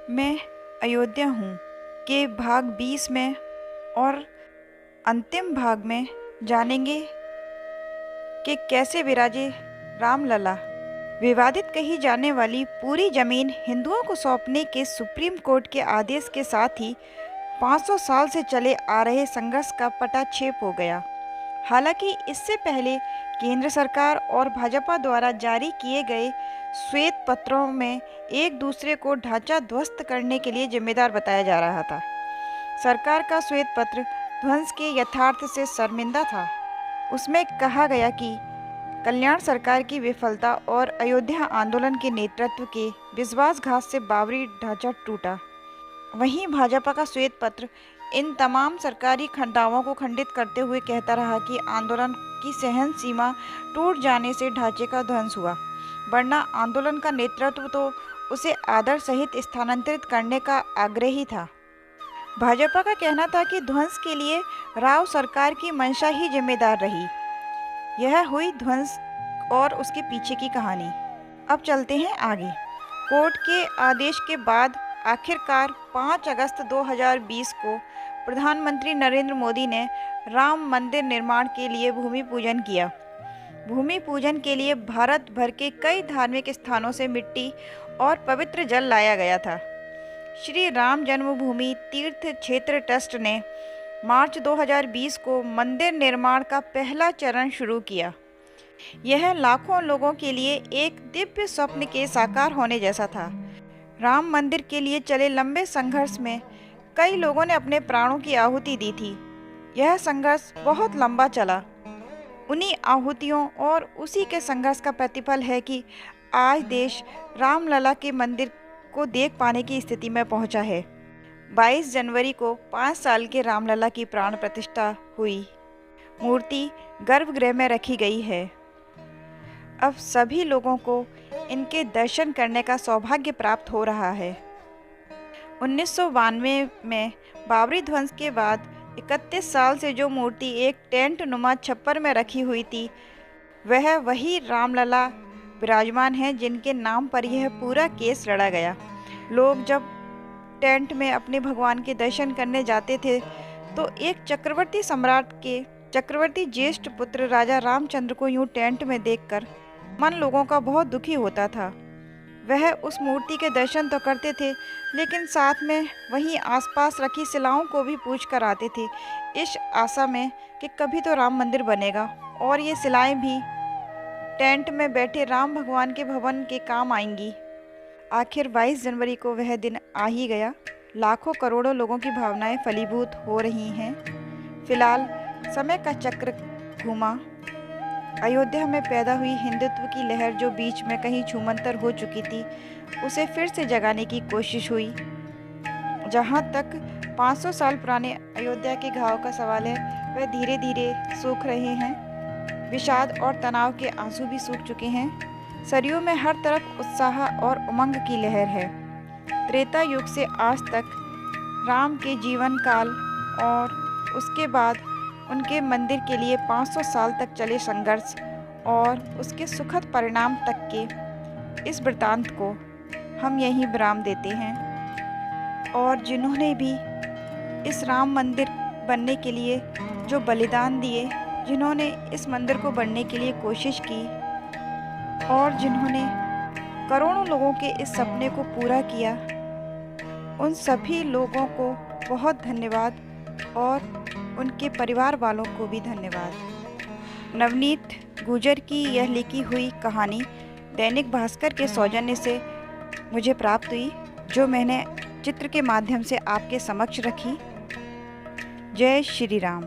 मैं अयोध्या हूँ के भाग 20 में और अंतिम भाग में जानेंगे कि कैसे विराजे रामलला। विवादित कही जाने वाली पूरी जमीन हिंदुओं को सौंपने के सुप्रीम कोर्ट के आदेश के साथ ही 500 साल से चले आ रहे संघर्ष का पटाक्षेप हो गया। हालांकि इससे पहले केंद्र सरकार और भाजपा द्वारा जारी किए गए श्वेत पत्रों में एक दूसरे को ढांचा ध्वस्त करने के लिए जिम्मेदार बताया जा रहा था। सरकार का श्वेत पत्र ध्वंस के यथार्थ से शर्मिंदा था। उसमें कहा गया कि कल्याण सरकार की विफलता और अयोध्या आंदोलन के नेतृत्व के विश्वासघात से बाबरी ढांचा टूटा। वहीं भाजपा का श्वेत पत्र इन तमाम सरकारी दावों को खंडित करते हुए कहता रहा कि आंदोलन की सहन सीमा टूट जाने से ढांचे का ध्वंस हुआ, वरना आंदोलन का नेतृत्व तो उसे आदर सहित स्थानांतरित करने का आग्रही था। भाजपा का कहना था कि ध्वंस के लिए राव सरकार की मंशा ही जिम्मेदार रही। यह हुई ध्वंस और उसके पीछे की कहानी। अब चलते हैं आगे। कोर्ट के आदेश के बाद आखिरकार 5 अगस्त 2020 को प्रधानमंत्री नरेंद्र मोदी ने राम मंदिर निर्माण के लिए भूमि पूजन किया। भूमि पूजन के लिए भारत भर के कई धार्मिक स्थानों से मिट्टी और पवित्र जल लाया गया था। श्री राम जन्मभूमि तीर्थ क्षेत्र ट्रस्ट ने मार्च 2020 को मंदिर निर्माण का पहला चरण शुरू किया। यह लाखों लोगों के लिए एक दिव्य स्वप्न के साकार होने जैसा था। राम मंदिर के लिए चले लंबे संघर्ष में कई लोगों ने अपने प्राणों की आहुति दी थी। यह संघर्ष बहुत लंबा चला। उन्हीं आहुतियों और उसी के संघर्ष का प्रतिफल है कि आज देश रामलला के मंदिर को देख पाने की स्थिति में पहुंचा है। 22 जनवरी को 5 साल के रामलला की प्राण प्रतिष्ठा हुई। मूर्ति गर्भगृह में रखी गई है। अब सभी लोगों को इनके दर्शन करने का सौभाग्य प्राप्त हो रहा है। 1992 में बाबरी ध्वंस के बाद 31 साल से जो मूर्ति एक टेंट नुमा छप्पर में रखी हुई थी, वह वही रामलला विराजमान है जिनके नाम पर यह पूरा केस लड़ा गया। लोग जब टेंट में अपने भगवान के दर्शन करने जाते थे तो एक चक्रवर्ती सम्राट के चक्रवर्ती ज्येष्ठ पुत्र राजा रामचंद्र को यूं टेंट में देखकर मन लोगों का बहुत दुखी होता था। वह उस मूर्ति के दर्शन तो करते थे, लेकिन साथ में वहीं आसपास रखी शिलाओं को भी पूछ कर आते थे, इस आशा में कि कभी तो राम मंदिर बनेगा और ये शिलाएं भी टेंट में बैठे राम भगवान के भवन के काम आएंगी। आखिर 22 जनवरी को वह दिन आ ही गया। लाखों करोड़ों लोगों की भावनाएं फलीभूत हो रही हैं। फिलहाल समय का चक्र घूमा। अयोध्या में पैदा हुई हिंदुत्व की लहर जो बीच में कहीं छूमंतर हो चुकी थी, उसे फिर से जगाने की कोशिश हुई। जहां तक 500 साल पुराने अयोध्या के घाव का सवाल है, वह धीरे धीरे सूख रहे हैं। विषाद और तनाव के आंसू भी सूख चुके हैं। सरयू में हर तरफ उत्साह और उमंग की लहर है। त्रेता युग से आज तक राम के जीवन काल और उसके बाद उनके मंदिर के लिए 500 साल तक चले संघर्ष और उसके सुखद परिणाम तक के इस वृतांत को हम यहीं विराम देते हैं। और जिन्होंने भी इस राम मंदिर बनने के लिए जो बलिदान दिए, जिन्होंने इस मंदिर को बनने के लिए कोशिश की और जिन्होंने करोड़ों लोगों के इस सपने को पूरा किया, उन सभी लोगों को बहुत धन्यवाद और उनके परिवार वालों को भी धन्यवाद। नवनीत गुर्जर की यह लिखी हुई कहानी दैनिक भास्कर के सौजन्य से मुझे प्राप्त हुई, जो मैंने चित्र के माध्यम से आपके समक्ष रखी। जय श्री राम।